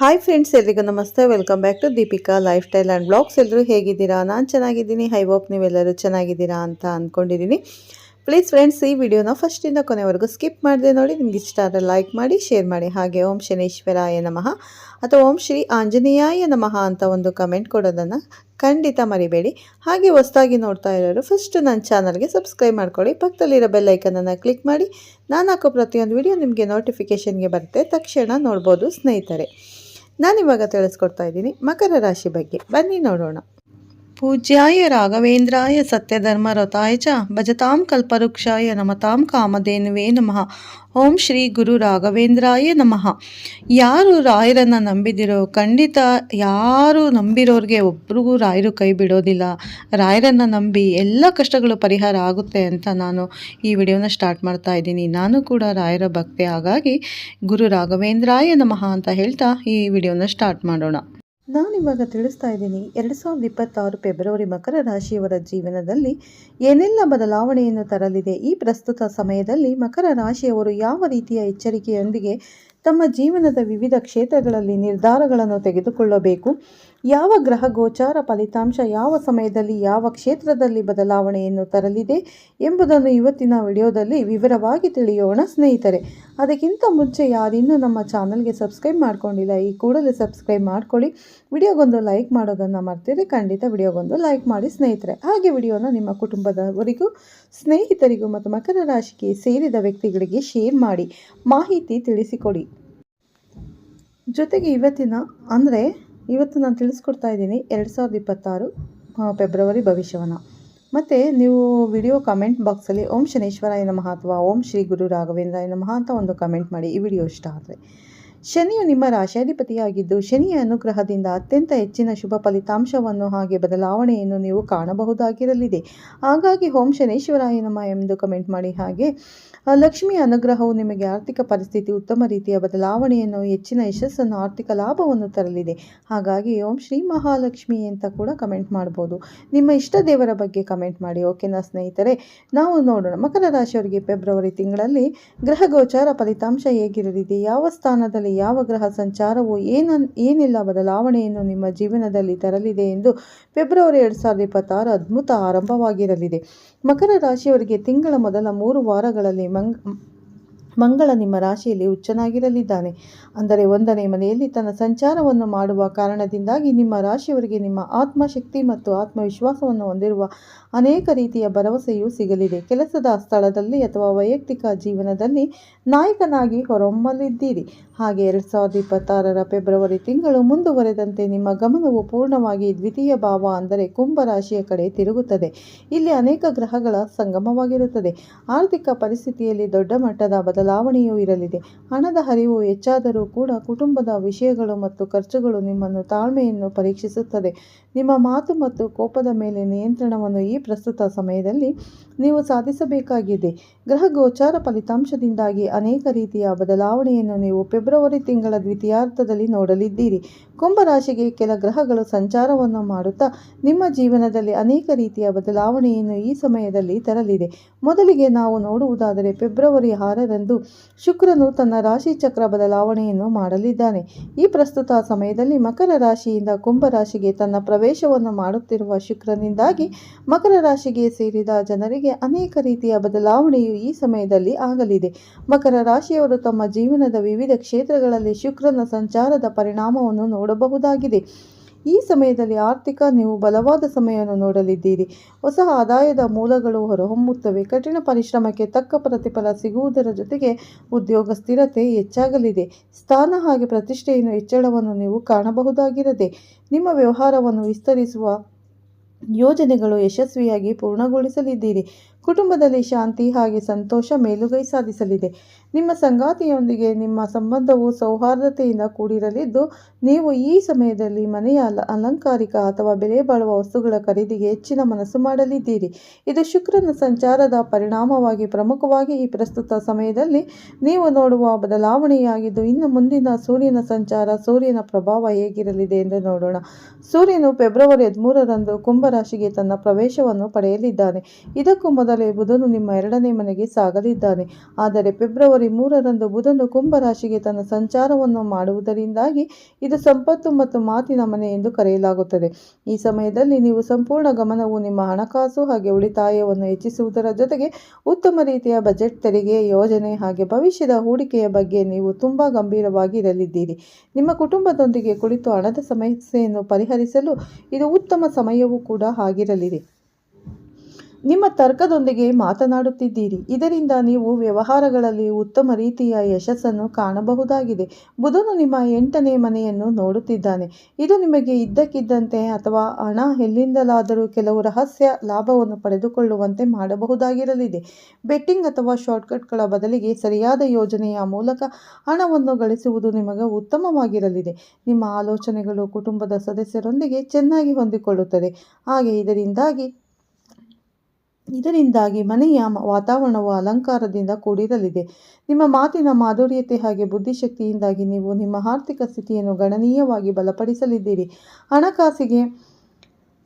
Hi friends, ಎಲ್ರಿಗೂ ನಮಸ್ತೆ. Welcome back to Deepika lifestyle and blogs. ಎಲ್ಲರೂ ಹೇಗಿದ್ದೀರಾ? ನಾನು ಚೆನ್ನಾಗಿದ್ದೀನಿ. ಐ ಹೋಪ್ ನೀವೆಲ್ಲರೂ ಚೆನ್ನಾಗಿದ್ದೀರಾ ಅಂತ ಅಂದ್ಕೊಂಡಿದ್ದೀನಿ. ಪ್ಲೀಸ್ ಫ್ರೆಂಡ್ಸ್, ಈ ವಿಡಿಯೋನ ಫಸ್ಟಿಂದ ಕೊನೆವರೆಗೂ ಸ್ಕಿಪ್ ಮಾಡದೆ ನೋಡಿ. ನಿಮ್ಗೆ ಇಷ್ಟ ಆದರೆ ಲೈಕ್ ಮಾಡಿ, ಶೇರ್ ಮಾಡಿ. ಹಾಗೆ ಓಂ ಶನೇಶ್ವರಾಯ ನಮಃ ಅಥವಾ ಓಂ ಶ್ರೀ ಆಂಜನೇಯಾಯ ನಮಃ ಅಂತ ಒಂದು ಕಮೆಂಟ್ ಕೊಡೋದನ್ನು ಖಂಡಿತ ಮರಿಬೇಡಿ. ಹಾಗೆ ಹೊಸದಾಗಿ ನೋಡ್ತಾ ಇರೋರು ಫಸ್ಟ್ ನನ್ನ ಚಾನಲ್ಗೆ ಸಬ್ಸ್ಕ್ರೈಬ್ ಮಾಡ್ಕೊಳ್ಳಿ. ಪಕ್ಕದಲ್ಲಿರೋ ಬೆಲ್ ಐಕನನ್ನು ಕ್ಲಿಕ್ ಮಾಡಿ. ನಾನು ಹಾಕೋ ಪ್ರತಿಯೊಂದು ವಿಡಿಯೋ ನಿಮಗೆ ನೋಟಿಫಿಕೇಷನ್ಗೆ ಬರುತ್ತೆ, ತಕ್ಷಣ ನೋಡ್ಬೋದು ಸ್ನೇಹಿತರೆ. ನಾನಿವಾಗ ತಿಳಿಸ್ಕೊಡ್ತಾ ಇದ್ದೀನಿ ಮಕರ ರಾಶಿ ಬಗ್ಗೆ. ಬನ್ನಿ ನೋಡೋಣ. ಪೂಜ್ಯಾಯ ರಾಘವೇಂದ್ರಾಯ ಸತ್ಯಧರ್ಮರತಾಯ ಚ ಭಜತಾಂ ಕಲ್ಪವೃಕ್ಷಾಯ ನಮತಾಂ ಕಾಮಧೇನುವೇ ನಮಃ. ಓಂ ಶ್ರೀ ಗುರು ರಾಘವೇಂದ್ರಾಯ ನಮಃ. ಯಾರು ರಾಯರನ್ನು ನಂಬಿದಿರೋ, ಖಂಡಿತ ಯಾರು ನಂಬಿರೋರಿಗೆ ಒಬ್ರಿಗೂ ರಾಯರು ಕೈ ಬಿಡೋದಿಲ್ಲ. ರಾಯರನ್ನು ನಂಬಿ ಎಲ್ಲ ಕಷ್ಟಗಳು ಪರಿಹಾರ ಆಗುತ್ತೆ ಅಂತ ನಾನು ಈ ವಿಡಿಯೋನ ಸ್ಟಾರ್ಟ್ ಮಾಡ್ತಾ ಇದ್ದೀನಿ. ನಾನು ಕೂಡ ರಾಯರ ಭಕ್ತೆ, ಹಾಗಾಗಿ ಗುರು ರಾಘವೇಂದ್ರಾಯ ನಮಃ ಅಂತ ಹೇಳ್ತಾ ಈ ವಿಡಿಯೋನ ಸ್ಟಾರ್ಟ್ ಮಾಡೋಣ. ನಾನಿವಾಗ ತಿಳಿಸ್ತಾ ಇದ್ದೀನಿ 2026 ಫೆಬ್ರವರಿ ಮಕರ ರಾಶಿಯವರ ಜೀವನದಲ್ಲಿ ಏನೆಲ್ಲ ಬದಲಾವಣೆಯನ್ನು ತರಲಿದೆ. ಈ ಪ್ರಸ್ತುತ ಸಮಯದಲ್ಲಿ ಮಕರ ರಾಶಿಯವರು ಯಾವ ರೀತಿಯ ಎಚ್ಚರಿಕೆಯೊಂದಿಗೆ ತಮ್ಮ ಜೀವನದ ವಿವಿಧ ಕ್ಷೇತ್ರಗಳಲ್ಲಿ ನಿರ್ಧಾರಗಳನ್ನು ತೆಗೆದುಕೊಳ್ಳಬೇಕು, ಯಾವ ಗ್ರಹ ಗೋಚಾರ ಫಲಿತಾಂಶ ಯಾವ ಸಮಯದಲ್ಲಿ ಯಾವ ಕ್ಷೇತ್ರದಲ್ಲಿ ಬದಲಾವಣೆಯನ್ನು ತರಲಿದೆ ಎಂಬುದನ್ನು ಇವತ್ತಿನ ವಿಡಿಯೋದಲ್ಲಿ ವಿವರವಾಗಿ ತಿಳಿಯೋಣ ಸ್ನೇಹಿತರೆ. ಅದಕ್ಕಿಂತ ಮುಂಚೆ ಯಾರಿನ್ನೂ ನಮ್ಮ ಚಾನಲ್ಗೆ ಸಬ್ಸ್ಕ್ರೈಬ್ ಮಾಡ್ಕೊಂಡಿಲ್ಲ, ಈ ಕೂಡಲೇ ಸಬ್ಸ್ಕ್ರೈಬ್ ಮಾಡ್ಕೊಳ್ಳಿ. ವಿಡಿಯೋಗೊಂದು ಲೈಕ್ ಮಾಡೋದನ್ನು ಮರ್ತಿದ್ರೆ ಖಂಡಿತ ವಿಡಿಯೋಗೊಂದು ಲೈಕ್ ಮಾಡಿ ಸ್ನೇಹಿತರೆ. ಹಾಗೆ ವಿಡಿಯೋನ ನಿಮ್ಮ ಕುಟುಂಬದವರಿಗೂ, ಸ್ನೇಹಿತರಿಗೂ ಮತ್ತು ಮಕರ ರಾಶಿಗೆ ಸೇರಿದ ವ್ಯಕ್ತಿಗಳಿಗೆ ಶೇರ್ ಮಾಡಿ ಮಾಹಿತಿ ತಿಳಿಸಿಕೊಡಿ. ಜೊತೆಗೆ ಇವತ್ತು ನಾನು ತಿಳಿಸ್ಕೊಡ್ತಾ ಇದ್ದೀನಿ 2026 ಫೆಬ್ರವರಿ ಭವಿಷ್ಯವನ್ನು. ಮತ್ತು ನೀವು ವಿಡಿಯೋ ಕಮೆಂಟ್ ಬಾಕ್ಸಲ್ಲಿ ಓಂ ಶನೇಶ್ವರಾಯ ನಮಃ ಅಥವಾ ಓಂ ಶ್ರೀ ಗುರು ರಾಘವೇಂದ್ರಾಯ ನಮಃ ಅಂತ ಒಂದು ಕಮೆಂಟ್ ಮಾಡಿ ಈ ವಿಡಿಯೋ ಇಷ್ಟ ಆದರೆ. ಶನಿಯು ನಿಮ್ಮ ರಾಶಿಯಾಧಿಪತಿಯಾಗಿದ್ದು ಶನಿಯ ಅನುಗ್ರಹದಿಂದ ಅತ್ಯಂತ ಹೆಚ್ಚಿನ ಶುಭ ಫಲಿತಾಂಶವನ್ನು ಹಾಗೆ ಬದಲಾವಣೆಯನ್ನು ನೀವು ಕಾಣಬಹುದಾಗಿರಲಿದೆ. ಹಾಗಾಗಿ ಓಂ ಶನೇಶ್ವರಾಯ ನಮಃ ಎಂದು ಕಮೆಂಟ್ ಮಾಡಿ. ಹಾಗೆ ಲಕ್ಷ್ಮಿಯ ಅನುಗ್ರಹವು ನಿಮಗೆ ಆರ್ಥಿಕ ಪರಿಸ್ಥಿತಿ ಉತ್ತಮ ರೀತಿಯ ಬದಲಾವಣೆಯನ್ನು, ಹೆಚ್ಚಿನ ಯಶಸ್ಸನ್ನು, ಆರ್ಥಿಕ ಲಾಭವನ್ನು ತರಲಿದೆ. ಹಾಗಾಗಿ ಓಂ ಶ್ರೀ ಮಹಾಲಕ್ಷ್ಮಿ ಅಂತ ಕೂಡ ಕಮೆಂಟ್ ಮಾಡ್ಬೋದು. ನಿಮ್ಮ ಇಷ್ಟ ದೇವರ ಬಗ್ಗೆ ಕಮೆಂಟ್ ಮಾಡಿ. ಓಕೆನಾ ಸ್ನೇಹಿತರೆ? ನಾವು ನೋಡೋಣ ಮಕರ ರಾಶಿಯವರಿಗೆ ಫೆಬ್ರವರಿ ತಿಂಗಳಲ್ಲಿ ಗ್ರಹ ಗೋಚಾರ ಫಲಿತಾಂಶ ಹೇಗಿರಲಿದೆ, ಯಾವ ಸ್ಥಾನದಲ್ಲಿ ಯಾವ ಗ್ರಹ ಸಂಚಾರವು ಏನೆಲ್ಲ ಬದಲಾವಣೆಯನ್ನು ನಿಮ್ಮ ಜೀವನದಲ್ಲಿ ತರಲಿದೆ ಎಂದು. ಫೆಬ್ರವರಿ 2026 ಅದ್ಭುತ ಆರಂಭವಾಗಿರಲಿದೆ. ಮಕರ ರಾಶಿಯವರಿಗೆ ತಿಂಗಳ ಮೊದಲ 3 ವಾರಗಳಲ್ಲಿ ಮಂಗಳ ನಿಮ್ಮ ರಾಶಿಯಲ್ಲಿ ಉಚ್ಚನಾಗಿರಲಿದ್ದಾನೆ. ಅಂದರೆ 1ನೇ ಮನೆಯಲ್ಲಿ ತನ್ನ ಸಂಚಾರವನ್ನು ಮಾಡುವ ಕಾರಣದಿಂದಾಗಿ ನಿಮ್ಮ ರಾಶಿಯವರಿಗೆ ನಿಮ್ಮ ಆತ್ಮಶಕ್ತಿ ಮತ್ತು ಆತ್ಮವಿಶ್ವಾಸವನ್ನು ಹೊಂದಿರುವ ಅನೇಕ ರೀತಿಯ ಭರವಸೆಯೂ ಸಿಗಲಿದೆ. ಕೆಲಸದ ಸ್ಥಳದಲ್ಲಿ ಅಥವಾ ವೈಯಕ್ತಿಕ ಜೀವನದಲ್ಲಿ ನಾಯಕನಾಗಿ ಹೊರಹೊಮ್ಮಲಿದ್ದೀರಿ. ಹಾಗೆ 2026 ಫೆಬ್ರವರಿ ತಿಂಗಳು ಮುಂದುವರೆದಂತೆ ನಿಮ್ಮ ಗಮನವು ಪೂರ್ಣವಾಗಿ ದ್ವಿತೀಯ ಭಾವ ಅಂದರೆ ಕುಂಭ ರಾಶಿಯ ಕಡೆ ತಿರುಗುತ್ತದೆ. ಇಲ್ಲಿ ಅನೇಕ ಗ್ರಹಗಳ ಸಂಗಮವಾಗಿರುತ್ತದೆ. ಆರ್ಥಿಕ ಪರಿಸ್ಥಿತಿಯಲ್ಲಿ ದೊಡ್ಡ ಮಟ್ಟದ ಬದಲಾವಣೆಯೂ ಇರಲಿದೆ. ಹಣದ ಹರಿವು ಹೆಚ್ಚಾದರೂ ಕೂಡ ಕುಟುಂಬದ ವಿಷಯಗಳು ಮತ್ತು ಖರ್ಚುಗಳು ನಿಮ್ಮನ್ನು ತಾಳ್ಮೆಯನ್ನು ಪರೀಕ್ಷಿಸುತ್ತದೆ. ನಿಮ್ಮ ಮಾತು ಮತ್ತು ಕೋಪದ ಮೇಲೆ ನಿಯಂತ್ರಣವನ್ನು ಈ ಪ್ರಸ್ತುತ ಸಮಯದಲ್ಲಿ ನೀವು ಸಾಧಿಸಬೇಕಾಗಿದೆ. ಗ್ರಹ ಗೋಚಾರ ಫಲಿತಾಂಶದಿಂದಾಗಿ ಅನೇಕ ರೀತಿಯ ಬದಲಾವಣೆಯನ್ನು ನೀವು ಫೆಬ್ರವರಿ ತಿಂಗಳ ದ್ವಿತೀಯಾರ್ಧದಲ್ಲಿ ನೋಡಲಿದ್ದೀರಿ. ಕುಂಭರಾಶಿಗೆ ಕೆಲ ಗ್ರಹಗಳು ಸಂಚಾರವನ್ನು ಮಾಡುತ್ತಾ ನಿಮ್ಮ ಜೀವನದಲ್ಲಿ ಅನೇಕ ರೀತಿಯ ಬದಲಾವಣೆಯನ್ನು ಈ ಸಮಯದಲ್ಲಿ ತರಲಿದೆ. ಮೊದಲಿಗೆ ನಾವು ನೋಡುವುದಾದರೆ ಫೆಬ್ರವರಿ 6ರಂದು ಶುಕ್ರನು ತನ್ನ ರಾಶಿ ಚಕ್ರ ಬದಲಾವಣೆಯನ್ನು ಮಾಡಲಿದ್ದಾನೆ. ಈ ಪ್ರಸ್ತುತ ಸಮಯದಲ್ಲಿ ಮಕರ ರಾಶಿಯಿಂದ ಕುಂಭ ರಾಶಿಗೆ ತನ್ನ ಪ್ರವೇಶವನ್ನು ಮಾಡುತ್ತಿರುವ ಶುಕ್ರನಿಂದಾಗಿ ಮಕರ ರಾಶಿಗೆ ಸೇರಿದ ಜನರಿಗೆ ಅನೇಕ ರೀತಿಯ ಬದಲಾವಣೆಯು ಈ ಸಮಯದಲ್ಲಿ ಆಗಲಿದೆ. ಮಕರ ರಾಶಿಯವರು ತಮ್ಮ ಜೀವನದ ವಿವಿಧ ಕ್ಷೇತ್ರಗಳಲ್ಲಿ ಶುಕ್ರನ ಸಂಚಾರದ ಪರಿಣಾಮವನ್ನು ನೋಡಬಹುದಾಗಿದೆ. ಈ ಸಮಯದಲ್ಲಿ ನೀವು ಬಲವಾದ ಸಮಯವನ್ನು ನೋಡಲಿದ್ದೀರಿ. ಹೊಸ ಆದಾಯದ ಮೂಲಗಳು ಹೊರಹೊಮ್ಮುತ್ತವೆ. ಕಠಿಣ ಪರಿಶ್ರಮಕ್ಕೆ ತಕ್ಕ ಪ್ರತಿಫಲ ಸಿಗುವುದರ ಜೊತೆಗೆ ಉದ್ಯೋಗ ಸ್ಥಿರತೆ ಹೆಚ್ಚಾಗಲಿದೆ. ಸ್ಥಾನ ಹಾಗೆ ಪ್ರತಿಷ್ಠೆಯನ್ನು ಹೆಚ್ಚಳವನ್ನು ನೀವು ಕಾಣಬಹುದಾಗಿರದೆ ನಿಮ್ಮ ವ್ಯವಹಾರವನ್ನು ವಿಸ್ತರಿಸುವ ಯೋಜನೆಗಳು ಯಶಸ್ವಿಯಾಗಿ ಪೂರ್ಣಗೊಳಿಸಲಿದ್ದೀರಿ. ಕುಟುಂಬದಲ್ಲಿ ಶಾಂತಿ ಹಾಗೆ ಸಂತೋಷ ಮೇಲುಗೈ ಸಾಧಿಸಲಿದೆ. ನಿಮ್ಮ ಸಂಗಾತಿಯೊಂದಿಗೆ ನಿಮ್ಮ ಸಂಬಂಧವು ಸೌಹಾರ್ದತೆಯಿಂದ ಕೂಡಿರಲಿದ್ದು ನೀವು ಈ ಸಮಯದಲ್ಲಿ ಮನೆಯ ಅಲಂಕಾರಿಕ ಅಥವಾ ಬೆಲೆ ಬಾಳುವ ವಸ್ತುಗಳ ಖರೀದಿಗೆ ಹೆಚ್ಚಿನ ಮನಸ್ಸು ಮಾಡಲಿದ್ದೀರಿ. ಇದು ಶುಕ್ರನ ಸಂಚಾರದ ಪರಿಣಾಮವಾಗಿ ಪ್ರಮುಖವಾಗಿ ಈ ಪ್ರಸ್ತುತ ಸಮಯದಲ್ಲಿ ನೀವು ನೋಡುವ ಬದಲಾವಣೆಯಾಗಿದ್ದು, ಇನ್ನು ಮುಂದಿನ ಸೂರ್ಯನ ಸಂಚಾರ, ಸೂರ್ಯನ ಪ್ರಭಾವ ಹೇಗಿರಲಿದೆ ಎಂದು ನೋಡೋಣ. ಸೂರ್ಯನು ಫೆಬ್ರವರಿ 13ರಂದು ಕುಂಭ ರಾಶಿಗೆ ತನ್ನ ಪ್ರವೇಶವನ್ನು ಪಡೆಯಲಿದ್ದಾನೆ. ಇದಕ್ಕೂ ಮೊದಲು ಮೇಲೆ ಬುಧನು ನಿಮ್ಮ 2ನೇ ಮನೆಗೆ ಸಾಗಲಿದ್ದಾನೆ. ಆದರೆ ಫೆಬ್ರವರಿ 3ರಂದು ಬುಧನು ಕುಂಭರಾಶಿಗೆ ತನ್ನ ಸಂಚಾರವನ್ನು ಮಾಡುವುದರಿಂದಾಗಿ ಇದು ಸಂಪತ್ತು ಮತ್ತು ಮಾತಿನ ಮನೆ ಎಂದು ಕರೆಯಲಾಗುತ್ತದೆ. ಈ ಸಮಯದಲ್ಲಿ ನೀವು ಸಂಪೂರ್ಣ ಗಮನವು ನಿಮ್ಮ ಹಣಕಾಸು ಹಾಗೆ ಉಳಿತಾಯವನ್ನು ಹೆಚ್ಚಿಸುವುದರ ಜೊತೆಗೆ ಉತ್ತಮ ರೀತಿಯ ಬಜೆಟ್, ತೆರಿಗೆ ಯೋಜನೆ ಹಾಗೆ ಭವಿಷ್ಯದ ಹೂಡಿಕೆಯ ಬಗ್ಗೆ ನೀವು ತುಂಬಾ ಗಂಭೀರವಾಗಿ ಇರಲಿದ್ದೀರಿ. ನಿಮ್ಮ ಕುಟುಂಬದೊಂದಿಗೆ ಕುಳಿತು ಹಣದ ಸಮಸ್ಯೆಯನ್ನು ಪರಿಹರಿಸಲು ಇದು ಉತ್ತಮ ಸಮಯವೂ ಕೂಡ ಆಗಿರಲಿದೆ. ನಿಮ್ಮ ತರ್ಕದೊಂದಿಗೆ ಮಾತನಾಡುತ್ತಿದ್ದೀರಿ. ಇದರಿಂದ ನೀವು ವ್ಯವಹಾರಗಳಲ್ಲಿ ಉತ್ತಮ ರೀತಿಯ ಯಶಸ್ಸನ್ನು ಕಾಣಬಹುದಾಗಿದೆ. ಬುಧನು ನಿಮ್ಮ 8ನೇ ಮನೆಯನ್ನು ನೋಡುತ್ತಿದ್ದಾನೆ. ಇದು ನಿಮಗೆ ಇದ್ದಕ್ಕಿದ್ದಂತೆ ಅಥವಾ ಹಣ ಎಲ್ಲಿಂದಲಾದರೂ ಕೆಲವು ರಹಸ್ಯ ಲಾಭವನ್ನು ಪಡೆದುಕೊಳ್ಳುವಂತೆ ಮಾಡಬಹುದಾಗಿರಲಿದೆ. ಬೆಟ್ಟಿಂಗ್ ಅಥವಾ ಶಾರ್ಟ್ಕಟ್ಗಳ ಬದಲಿಗೆ ಸರಿಯಾದ ಯೋಜನೆಯ ಮೂಲಕ ಹಣವನ್ನು ಗಳಿಸುವುದು ನಿಮಗೆ ಉತ್ತಮವಾಗಿರಲಿದೆ. ನಿಮ್ಮ ಆಲೋಚನೆಗಳು ಕುಟುಂಬದ ಸದಸ್ಯರೊಂದಿಗೆ ಚೆನ್ನಾಗಿ ಹೊಂದಿಕೊಳ್ಳುತ್ತದೆ. ಹಾಗೆ ಇದರಿಂದಾಗಿ ಮನೆಯ ವಾತಾವರಣವು ಅಲಂಕಾರದಿಂದ ಕೂಡಿರಲಿದೆ. ನಿಮ್ಮ ಮಾತಿನ ಮಾಧುರ್ಯತೆ ಹಾಗೆ ಬುದ್ಧಿಶಕ್ತಿಯಿಂದಾಗಿ ನೀವು ನಿಮ್ಮ ಆರ್ಥಿಕ ಸ್ಥಿತಿಯನ್ನು ಗಣನೀಯವಾಗಿ ಬಲಪಡಿಸಲಿದ್ದೀರಿ. ಹಣಕಾಸಿಗೆ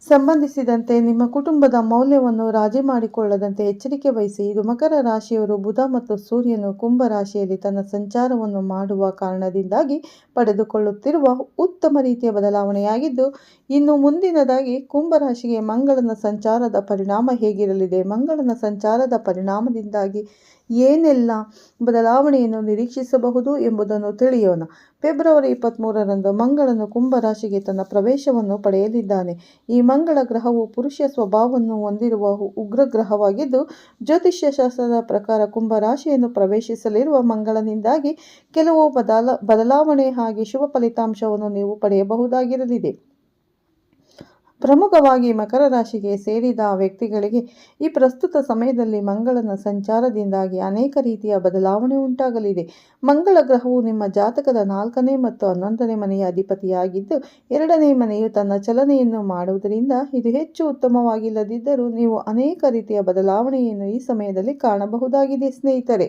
ಸಂಬಂಧಿಸಿದಂತೆ ನಿಮ್ಮ ಕುಟುಂಬದ ಮೌಲ್ಯವನ್ನು ರಾಜಿ ಮಾಡಿಕೊಳ್ಳದಂತೆ ಎಚ್ಚರಿಕೆ ವಹಿಸಿ. ಇದು ಮಕರ ರಾಶಿಯವರು ಬುಧ ಮತ್ತು ಸೂರ್ಯನು ಕುಂಭ ರಾಶಿಯಲ್ಲಿ ತನ್ನ ಸಂಚಾರವನ್ನು ಮಾಡುವ ಕಾರಣದಿಂದಾಗಿ ಪಡೆದುಕೊಳ್ಳುತ್ತಿರುವ ಉತ್ತಮ ರೀತಿಯ ಬದಲಾವಣೆಯಾಗಿದ್ದು, ಇನ್ನು ಮುಂದಿನದಾಗಿ ಕುಂಭ ರಾಶಿಗೆ ಮಂಗಳನ ಸಂಚಾರದ ಪರಿಣಾಮ ಹೇಗಿರಲಿದೆ, ಮಂಗಳನ ಸಂಚಾರದ ಪರಿಣಾಮದಿಂದಾಗಿ ಏನೆಲ್ಲ ಬದಲಾವಣೆಯನ್ನು ನಿರೀಕ್ಷಿಸಬಹುದು ಎಂಬುದನ್ನು ತಿಳಿಯೋಣ. ಫೆಬ್ರವರಿ 23ರಂದು ಮಂಗಳನು ಕುಂಭ ರಾಶಿಗೆ ತನ್ನ ಪ್ರವೇಶವನ್ನು ಪಡೆಯಲಿದ್ದಾನೆ. ಈ ಮಂಗಳ ಗ್ರಹವು ಪುರುಷ ಸ್ವಭಾವವನ್ನು ಹೊಂದಿರುವ ಉಗ್ರ ಗ್ರಹವಾಗಿದ್ದು, ಜ್ಯೋತಿಷ್ಯ ಶಾಸ್ತ್ರದ ಪ್ರಕಾರ ಕುಂಭ ರಾಶಿಯನ್ನು ಪ್ರವೇಶಿಸಲಿರುವ ಮಂಗಳನಿಂದಾಗಿ ಕೆಲವು ಬದಲಾವಣೆ ಹಾಗೆ ಶುಭ ಫಲಿತಾಂಶವನ್ನು ನೀವು ಪಡೆಯಬಹುದಾಗಿರಲಿದೆ. ಪ್ರಮುಖವಾಗಿ ಮಕರ ರಾಶಿಗೆ ಸೇರಿದ ವ್ಯಕ್ತಿಗಳಿಗೆ ಈ ಪ್ರಸ್ತುತ ಸಮಯದಲ್ಲಿ ಮಂಗಳನ ಸಂಚಾರದಿಂದಾಗಿ ಅನೇಕ ರೀತಿಯ ಬದಲಾವಣೆ ಉಂಟಾಗಲಿದೆ. ಮಂಗಳ ಗ್ರಹವು ನಿಮ್ಮ ಜಾತಕದ 4ನೇ ಮತ್ತು 11ನೇ ಮನೆಯ ಅಧಿಪತಿಯಾಗಿದ್ದು, 2ನೇ ಮನೆಯು ತನ್ನ ಚಲನೆಯನ್ನು ಮಾಡುವುದರಿಂದ ಇದು ಹೆಚ್ಚು ಉತ್ತಮವಾಗಿಲ್ಲದಿದ್ದರೂ ನೀವು ಅನೇಕ ರೀತಿಯ ಬದಲಾವಣೆಯನ್ನು ಈ ಸಮಯದಲ್ಲಿ ಕಾಣಬಹುದಾಗಿದೆ. ಸ್ನೇಹಿತರೆ,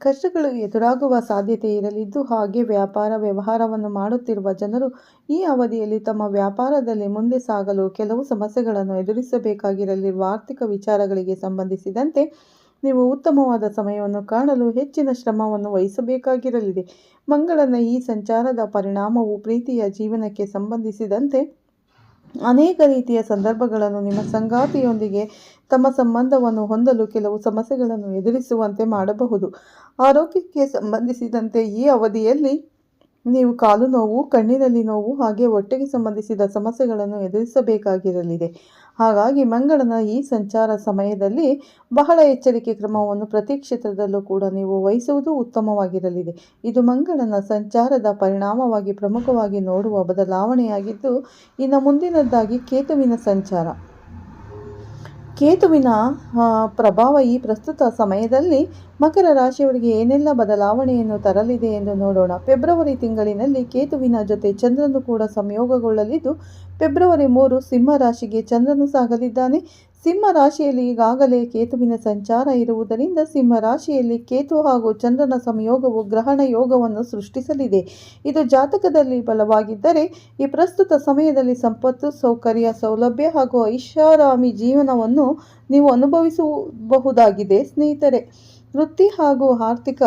ಕಷ್ಟಗಳು ಎದುರಾಗುವ ಸಾಧ್ಯತೆ ಇರಲಿದ್ದು, ಹಾಗೆ ವ್ಯವಹಾರವನ್ನು ಮಾಡುತ್ತಿರುವ ಜನರು ಈ ಅವಧಿಯಲ್ಲಿ ತಮ್ಮ ವ್ಯಾಪಾರದಲ್ಲಿ ಮುಂದೆ ಸಾಗಲು ಕೆಲವು ಸಮಸ್ಯೆಗಳನ್ನು ಎದುರಿಸಬೇಕಾಗಿರಲಿರುವ ಆರ್ಥಿಕ ವಿಚಾರಗಳಿಗೆ ಸಂಬಂಧಿಸಿದಂತೆ ನೀವು ಉತ್ತಮವಾದ ಸಮಯವನ್ನು ಕಾಣಲು ಹೆಚ್ಚಿನ ಶ್ರಮವನ್ನು ವಹಿಸಬೇಕಾಗಿರಲಿದೆ. ಮಂಗಳನ ಈ ಸಂಚಾರದ ಪರಿಣಾಮವು ಪ್ರೀತಿಯ ಜೀವನಕ್ಕೆ ಸಂಬಂಧಿಸಿದಂತೆ ಅನೇಕ ರೀತಿಯ ಸಂದರ್ಭಗಳನ್ನು ನಿಮ್ಮ ಸಂಗಾತಿಯೊಂದಿಗೆ ತಮ್ಮ ಸಂಬಂಧವನ್ನು ಹೊಂದಲು ಕೆಲವು ಸಮಸ್ಯೆಗಳನ್ನು ಎದುರಿಸುವಂತೆ ಮಾಡಬಹುದು. ಆರೋಗ್ಯಕ್ಕೆ ಸಂಬಂಧಿಸಿದಂತೆ ಈ ಅವಧಿಯಲ್ಲಿ ನೀವು ಕಾಲು ನೋವು, ಕಣ್ಣಿನಲ್ಲಿ ನೋವು ಹಾಗೆ ಹೊಟ್ಟೆಗೆ ಸಂಬಂಧಿಸಿದ ಸಮಸ್ಯೆಗಳನ್ನು ಎದುರಿಸಬೇಕಾಗಿರಲಿದೆ. ಹಾಗಾಗಿ ಮಂಗಳನ ಈ ಸಂಚಾರ ಸಮಯದಲ್ಲಿ ಬಹಳ ಎಚ್ಚರಿಕೆ ಕ್ರಮವನ್ನು ಪ್ರತಿ ಕ್ಷೇತ್ರದಲ್ಲೂ ಕೂಡ ನೀವು ವಹಿಸುವುದು ಉತ್ತಮವಾಗಿರಲಿದೆ. ಇದು ಮಂಗಳನ ಸಂಚಾರದ ಪರಿಣಾಮವಾಗಿ ಪ್ರಮುಖವಾಗಿ ನೋಡುವ ಬದಲಾವಣೆಯಾಗಿದ್ದು, ಇನ್ನು ಮುಂದಿನದಾಗಿ ಕೇತುವಿನ ಸಂಚಾರ. ಕೇತುವಿನ ಪ್ರಭಾವ ಈ ಪ್ರಸ್ತುತ ಸಮಯದಲ್ಲಿ ಮಕರ ರಾಶಿಯವರಿಗೆ ಏನೆಲ್ಲ ಬದಲಾವಣೆಯನ್ನು ತರಲಿದೆ ಎಂದು ನೋಡೋಣ. ಫೆಬ್ರವರಿ ತಿಂಗಳಿನಲ್ಲಿ ಕೇತುವಿನ ಜೊತೆ ಚಂದ್ರನು ಕೂಡ ಸಂಯೋಗಗೊಳ್ಳಲಿದ್ದು, ಫೆಬ್ರವರಿ 3 ಸಿಂಹ ರಾಶಿಗೆ ಚಂದ್ರನು ಸಾಗಲಿದ್ದಾನೆ. ಸಿಂಹ ರಾಶಿಯಲ್ಲಿ ಈಗಾಗಲೇ ಕೇತುವಿನ ಸಂಚಾರ ಇರುವುದರಿಂದ ಸಿಂಹ ರಾಶಿಯಲ್ಲಿ ಕೇತು ಹಾಗೂ ಚಂದ್ರನ ಸಂಯೋಗವು ಗ್ರಹಣ ಯೋಗವನ್ನು ಸೃಷ್ಟಿಸಲಿದೆ. ಇದು ಜಾತಕದಲ್ಲಿ ಬಲವಾಗಿದ್ದರೆ ಈ ಪ್ರಸ್ತುತ ಸಮಯದಲ್ಲಿ ಸಂಪತ್ತು, ಸೌಕರ್ಯ, ಸೌಲಭ್ಯ ಹಾಗೂ ಐಷಾರಾಮಿ ಜೀವನವನ್ನು ನೀವು ಅನುಭವಿಸಬಹುದಾಗಿದೆ. ಸ್ನೇಹಿತರೆ, ವೃತ್ತಿ ಹಾಗೂ ಆರ್ಥಿಕ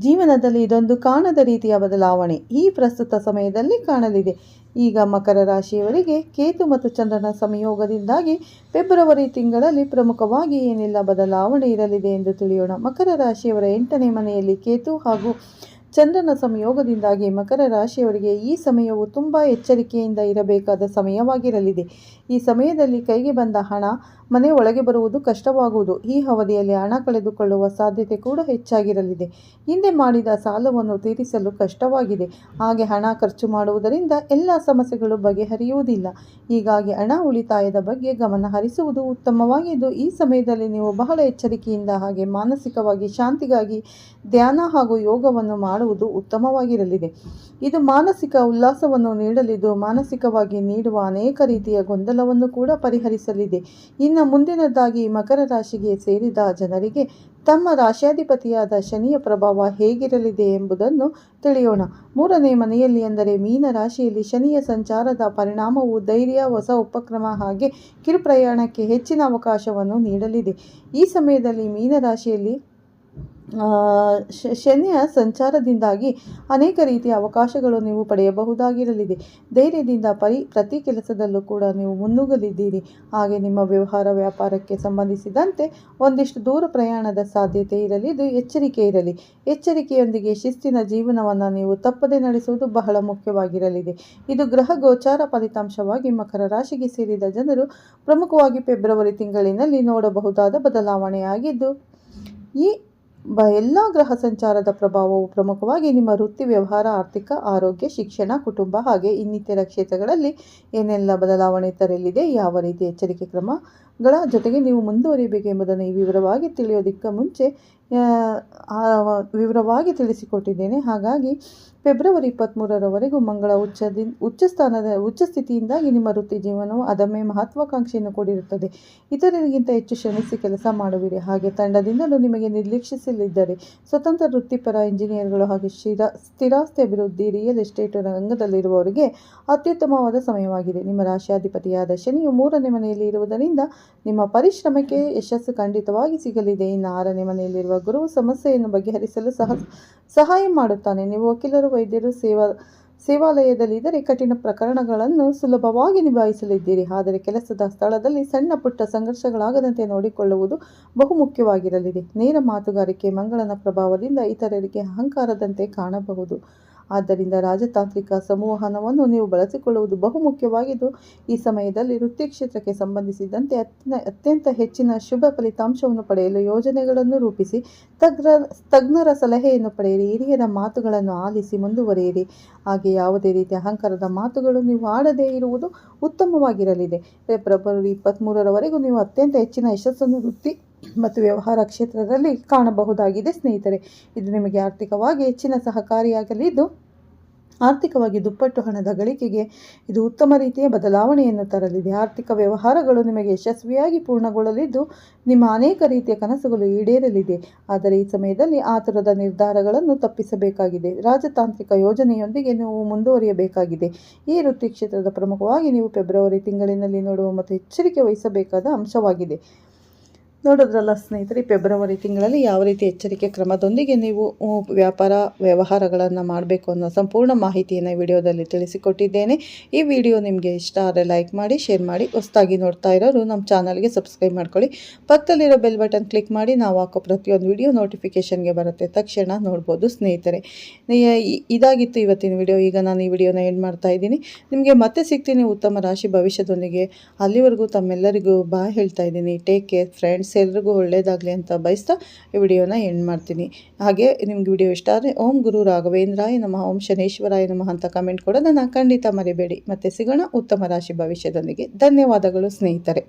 ಜೀವನದಲ್ಲಿ ಇದೊಂದು ಕಾಣದ ರೀತಿಯ ಬದಲಾವಣೆ ಈ ಪ್ರಸ್ತುತ ಸಮಯದಲ್ಲಿ ಕಾಣಲಿದೆ. ಈಗ ಮಕರ ರಾಶಿಯವರಿಗೆ ಕೇತು ಮತ್ತು ಚಂದ್ರನ ಸಂಯೋಗದಿಂದಾಗಿ ಫೆಬ್ರವರಿ ತಿಂಗಳಲ್ಲಿ ಪ್ರಮುಖವಾಗಿ ಏನೆಲ್ಲ ಬದಲಾವಣೆ ಇರಲಿದೆ ಎಂದು ತಿಳಿಯೋಣ. ಮಕರ ರಾಶಿಯವರ 8ನೇ ಮನೆಯಲ್ಲಿ ಕೇತು ಹಾಗೂ ಚಂದ್ರನ ಸಂಯೋಗದಿಂದಾಗಿ ಮಕರ ರಾಶಿಯವರಿಗೆ ಈ ಸಮಯವು ತುಂಬ ಎಚ್ಚರಿಕೆಯಿಂದ ಇರಬೇಕಾದ ಸಮಯವಾಗಿರಲಿದೆ. ಈ ಸಮಯದಲ್ಲಿ ಕೈಗೆ ಬಂದ ಹಣ ಮನೆ ಒಳಗೆ ಬರುವುದು ಕಷ್ಟವಾಗುವುದು. ಈ ಅವಧಿಯಲ್ಲಿ ಹಣ ಕಳೆದುಕೊಳ್ಳುವ ಸಾಧ್ಯತೆ ಕೂಡ ಹೆಚ್ಚಾಗಿರಲಿದೆ. ಹಿಂದೆ ಮಾಡಿದ ಸಾಲವನ್ನು ತೀರಿಸಲು ಕಷ್ಟವಾಗಿದೆ. ಹಾಗೆ ಹಣ ಖರ್ಚು ಮಾಡುವುದರಿಂದ ಎಲ್ಲ ಸಮಸ್ಯೆಗಳು ಬಗೆಹರಿಯುವುದಿಲ್ಲ. ಹೀಗಾಗಿ ಹಣ ಉಳಿತಾಯದ ಬಗ್ಗೆ ಗಮನ ಹರಿಸುವುದು ಉತ್ತಮವಾಗಿದ್ದು, ಈ ಸಮಯದಲ್ಲಿ ನೀವು ಬಹಳ ಎಚ್ಚರಿಕೆಯಿಂದ ಹಾಗೆ ಮಾನಸಿಕವಾಗಿ ಶಾಂತಿಗಾಗಿ ಧ್ಯಾನ ಹಾಗೂ ಯೋಗವನ್ನು ಮಾಡುವುದು ಉತ್ತಮವಾಗಿರಲಿದೆ. ಇದು ಮಾನಸಿಕ ಉಲ್ಲಾಸವನ್ನು ನೀಡಲಿದ್ದು, ಮಾನಸಿಕವಾಗಿ ನೀಡುವ ಅನೇಕ ರೀತಿಯ ಗೊಂದಲವನ್ನು ಕೂಡ ಪರಿಹರಿಸಲಿದೆ. ಇನ್ನು ಇನ್ನು ಮುಂದಿನದಾಗಿ ಮಕರ ರಾಶಿಗೆ ಸೇರಿದ ಜನರಿಗೆ ತಮ್ಮ ರಾಶ್ಯಾಧಿಪತಿಯಾದ ಶನಿಯ ಪ್ರಭಾವ ಹೇಗಿರಲಿದೆ ಎಂಬುದನ್ನು ತಿಳಿಯೋಣ. 3ನೇ ಮನೆಯಲ್ಲಿ ಅಂದರೆ ಮೀನ ರಾಶಿಯಲ್ಲಿ ಶನಿಯ ಸಂಚಾರದ ಪರಿಣಾಮವು ಧೈರ್ಯ, ಹೊಸ ಉಪಕ್ರಮ ಹಾಗೆ ಕಿರು ಪ್ರಯಾಣಕ್ಕೆ ಹೆಚ್ಚಿನ ಅವಕಾಶವನ್ನು ನೀಡಲಿದೆ. ಈ ಸಮಯದಲ್ಲಿ ಮೀನ ರಾಶಿಯಲ್ಲಿ ಶನಿಯ ಸಂಚಾರದಿಂದಾಗಿ ಅನೇಕ ರೀತಿಯ ಅವಕಾಶಗಳು ನೀವು ಪಡೆಯಬಹುದಾಗಿರಲಿದೆ. ಧೈರ್ಯದಿಂದ ಪ್ರತಿ ಕೆಲಸದಲ್ಲೂ ಕೂಡ ನೀವು ಮುನ್ನುಗ್ಗಲಿದ್ದೀರಿ. ಹಾಗೆ ನಿಮ್ಮ ವ್ಯವಹಾರ ವ್ಯಾಪಾರಕ್ಕೆ ಸಂಬಂಧಿಸಿದಂತೆ ಒಂದಿಷ್ಟು ದೂರ ಪ್ರಯಾಣದ ಸಾಧ್ಯತೆ ಇರಲಿದ್ದು ಎಚ್ಚರಿಕೆ ಇರಲಿ. ಎಚ್ಚರಿಕೆಯೊಂದಿಗೆ ಶಿಸ್ತಿನ ಜೀವನವನ್ನು ನೀವು ತಪ್ಪದೆ ನಡೆಸುವುದು ಬಹಳ ಮುಖ್ಯವಾಗಿರಲಿದೆ. ಇದು ಗ್ರಹ ಗೋಚಾರ ಫಲಿತಾಂಶವಾಗಿ ಮಕರ ರಾಶಿಗೆ ಸೇರಿದ ಜನರು ಪ್ರಮುಖವಾಗಿ ಫೆಬ್ರವರಿ ತಿಂಗಳಿನಲ್ಲಿ ನೋಡಬಹುದಾದ ಬದಲಾವಣೆಯಾಗಿದ್ದು, ಈ ಎಲ್ಲ ಗ್ರಹ ಸಂಚಾರದ ಪ್ರಭಾವವು ಪ್ರಮುಖವಾಗಿ ನಿಮ್ಮ ವೃತ್ತಿ, ವ್ಯವಹಾರ, ಆರ್ಥಿಕ, ಆರೋಗ್ಯ, ಶಿಕ್ಷಣ, ಕುಟುಂಬ ಹಾಗೆ ಇನ್ನಿತರ ಕ್ಷೇತ್ರಗಳಲ್ಲಿ ಏನೆಲ್ಲ ಬದಲಾವಣೆ ತರಲಿದೆ, ಯಾವ ರೀತಿ ಎಚ್ಚರಿಕೆ ಕ್ರಮಗಳ ಜೊತೆಗೆ ನೀವು ಮುಂದುವರಿಯಬೇಕು ಎಂಬುದನ್ನು ವಿವರವಾಗಿ ತಿಳಿಯೋದಕ್ಕೆ ಮುಂಚೆ ವಿವರವಾಗಿ ತಿಳಿಸಿಕೊಟ್ಟಿದ್ದೇನೆ. ಹಾಗಾಗಿ ಫೆಬ್ರವರಿ 23ರವರೆಗೂ ಮಂಗಳ ಉಚ್ಚ ಸ್ಥಿತಿಯಿಂದಾಗಿ ನಿಮ್ಮ ವೃತ್ತಿ ಜೀವನವು ಅದಮ್ಯ ಮಹತ್ವಾಕಾಂಕ್ಷೆಯನ್ನು ಕೂಡಿರುತ್ತದೆ. ಇತರರಿಗಿಂತ ಹೆಚ್ಚು ಶ್ರಮಿಸಿ ಕೆಲಸ ಮಾಡುವಿರಿ. ಹಾಗೆ ತಂಡದಿಂದಲೂ ನಿಮಗೆ ನಿರ್ಲಕ್ಷಿಸಲಿದ್ದರೆ ಸ್ವತಂತ್ರ ವೃತ್ತಿಪರ ಇಂಜಿನಿಯರ್ಗಳು ಹಾಗೆ ಸ್ಥಿರಾಸ್ತಿ ಅಭಿವೃದ್ಧಿ, ರಿಯಲ್ ಎಸ್ಟೇಟ್ ರಂಗದಲ್ಲಿರುವವರಿಗೆ ಅತ್ಯುತ್ತಮವಾದ ಸಮಯವಾಗಿದೆ. ನಿಮ್ಮ ರಾಶ್ಯಾಧಿಪತಿಯಾದ ಶನಿಯು 3ನೇ ಮನೆಯಲ್ಲಿ ಇರುವುದರಿಂದ ನಿಮ್ಮ ಪರಿಶ್ರಮಕ್ಕೆ ಯಶಸ್ಸು ಖಂಡಿತವಾಗಿ ಸಿಗಲಿದೆ. ಇನ್ನು 6ನೇ ಮನೆಯಲ್ಲಿರುವ ಗುರುವು ಸಮಸ್ಯೆಯನ್ನು ಬಗೆಹರಿಸಲು ಸಹಾಯ ಮಾಡುತ್ತಾನೆ. ನೀವು ವಕೀಲರು, ವೈದ್ಯರು, ಸೇವಾಲಯದಲ್ಲಿದ್ದರೆ ಕಠಿಣ ಪ್ರಕರಣಗಳನ್ನು ಸುಲಭವಾಗಿ ನಿಭಾಯಿಸಲಿದ್ದೀರಿ. ಆದರೆ ಕೆಲಸದ ಸ್ಥಳದಲ್ಲಿ ಸಣ್ಣ ಪುಟ್ಟ ಸಂಘರ್ಷಗಳಾಗದಂತೆ ನೋಡಿಕೊಳ್ಳುವುದು ಬಹುಮುಖ್ಯವಾಗಿರಲಿದೆ. ನೇರ ಮಾತುಗಾರಿಕೆ ಮಂಗಳನ ಪ್ರಭಾವದಿಂದ ಇತರರಿಗೆ ಅಹಂಕಾರದಂತೆ ಕಾಣಬಹುದು. ಆದ್ದರಿಂದ ರಾಜತಾಂತ್ರಿಕ ಸಂವಹನವನ್ನು ನೀವು ಬಳಸಿಕೊಳ್ಳುವುದು ಬಹುಮುಖ್ಯವಾಗಿದ್ದು, ಈ ಸಮಯದಲ್ಲಿ ವೃತ್ತಿ ಕ್ಷೇತ್ರಕ್ಕೆ ಸಂಬಂಧಿಸಿದಂತೆ ಅತ್ಯಂತ ಹೆಚ್ಚಿನ ಶುಭ ಫಲಿತಾಂಶವನ್ನು ಪಡೆಯಲು ಯೋಜನೆಗಳನ್ನು ರೂಪಿಸಿ ತಜ್ಞರ ಸಲಹೆಯನ್ನು ಪಡೆಯಿರಿ. ಹಿರಿಯರ ಮಾತುಗಳನ್ನು ಆಲಿಸಿ ಮುಂದುವರಿಯಿರಿ. ಹಾಗೆ ಯಾವುದೇ ರೀತಿಯ ಅಹಂಕಾರದ ಮಾತುಗಳು ನೀವು ಆಡದೇ ಇರುವುದು ಉತ್ತಮವಾಗಿರಲಿದೆ. ಫೆಬ್ರವರಿ 23ರವರೆಗೂ ನೀವು ಅತ್ಯಂತ ಹೆಚ್ಚಿನ ಯಶಸ್ಸನ್ನು ವೃತ್ತಿ ಮತ್ತು ವ್ಯವಹಾರ ಕ್ಷೇತ್ರದಲ್ಲಿ ಕಾಣಬಹುದಾಗಿದೆ ಸ್ನೇಹಿತರೆ. ಇದು ನಿಮಗೆ ಆರ್ಥಿಕವಾಗಿ ಹೆಚ್ಚಿನ ಸಹಕಾರಿಯಾಗಲಿದ್ದು, ಆರ್ಥಿಕವಾಗಿ ದುಪ್ಪಟ್ಟು ಹಣದ ಗಳಿಕೆಗೆ ಇದು ಉತ್ತಮ ರೀತಿಯ ಬದಲಾವಣೆಯನ್ನು ತರಲಿದೆ. ಆರ್ಥಿಕ ವ್ಯವಹಾರಗಳು ನಿಮಗೆ ಯಶಸ್ವಿಯಾಗಿ ಪೂರ್ಣಗೊಳ್ಳಲಿದ್ದು, ನಿಮ್ಮ ಅನೇಕ ರೀತಿಯ ಕನಸುಗಳು ಈಡೇರಲಿದೆ. ಆದರೆ ಈ ಸಮಯದಲ್ಲಿ ಆತುರದ ನಿರ್ಧಾರಗಳನ್ನು ತಪ್ಪಿಸಬೇಕಾಗಿದೆ. ರಾಜತಾಂತ್ರಿಕ ಯೋಜನೆಯೊಂದಿಗೆ ನೀವು ಮುಂದುವರಿಯಬೇಕಾಗಿದೆ. ಈ ವೃತ್ತಿ ಕ್ಷೇತ್ರದ ಪ್ರಮುಖವಾಗಿ ನೀವು ಫೆಬ್ರವರಿ ತಿಂಗಳಿನಲ್ಲಿ ನೋಡುವ ಮತ್ತು ಎಚ್ಚರಿಕೆ ವಹಿಸಬೇಕಾದ ಅಂಶವಾಗಿದೆ. ನೋಡೋದ್ರಲ್ಲ ಸ್ನೇಹಿತರೆ, ಫೆಬ್ರವರಿ ತಿಂಗಳಲ್ಲಿ ಯಾವ ರೀತಿ ಎಚ್ಚರಿಕೆ ಕ್ರಮದೊಂದಿಗೆ ನೀವು ವ್ಯಾಪಾರ ವ್ಯವಹಾರಗಳನ್ನು ಮಾಡಬೇಕು ಅನ್ನೋ ಸಂಪೂರ್ಣ ಮಾಹಿತಿಯನ್ನು ಈ ವಿಡಿಯೋದಲ್ಲಿ ತಿಳಿಸಿಕೊಟ್ಟಿದ್ದೇನೆ. ಈ ವಿಡಿಯೋ ನಿಮಗೆ ಇಷ್ಟ ಆದರೆ ಲೈಕ್ ಮಾಡಿ, ಶೇರ್ ಮಾಡಿ. ಹೊಸದಾಗಿ ನೋಡ್ತಾ ಇರೋರು ನಮ್ಮ ಚಾನಲ್ಗೆ ಸಬ್ಸ್ಕ್ರೈಬ್ ಮಾಡ್ಕೊಳ್ಳಿ. ಪಕ್ಕದಲ್ಲಿರೋ ಬೆಲ್ ಬಟನ್ ಕ್ಲಿಕ್ ಮಾಡಿ ನಾವು ಹಾಕೋ ಪ್ರತಿಯೊಂದು ವಿಡಿಯೋ ನೋಟಿಫಿಕೇಷನ್ಗೆ ಬರುತ್ತೆ, ತಕ್ಷಣ ನೋಡ್ಬೋದು ಸ್ನೇಹಿತರೆ. ಇದಾಗಿತ್ತು ಇವತ್ತಿನ ವಿಡಿಯೋ. ಈಗ ನಾನು ಈ ವಿಡಿಯೋನ ಎಂಡ್ ಮಾಡ್ತಾ ಇದ್ದೀನಿ. ನಿಮಗೆ ಮತ್ತೆ ಸಿಗ್ತೀನಿ ಉತ್ತಮ ರಾಶಿ ಭವಿಷ್ಯದೊಂದಿಗೆ. ಅಲ್ಲಿವರೆಗೂ ತಮ್ಮೆಲ್ಲರಿಗೂ ಬಾಯ್ ಹೇಳ್ತಾ ಇದ್ದೀನಿ. Take care friends. ಎಲ್ರಿಗೂ ಒಳ್ಳೆಯದಾಗಲಿ ಅಂತ ಬಯಸ್ತಾ ಈ ವಿಡಿಯೋನ ಎಂಡ್ ಮಾಡ್ತೀನಿ. ಹಾಗೆ ನಿಮ್ಗೆ ವಿಡಿಯೋ ಇಷ್ಟ ಆದರೆ ಓಂ ಗುರು ರಾಘವೇಂದ್ರಾಯ ನಮಃ, ಓಂ ಶನೇಶ್ವರಾಯ ನಮಃ ಅಂತ ಕಮೆಂಟ್ ಕೊಡೋದನ್ನು ಖಂಡಿತ ಮರಿಬೇಡಿ. ಮತ್ತೆ ಸಿಗೋಣ ಉತ್ತಮ ರಾಶಿ ಭವಿಷ್ಯದೊಂದಿಗೆ. ಧನ್ಯವಾದಗಳು ಸ್ನೇಹಿತರೆ.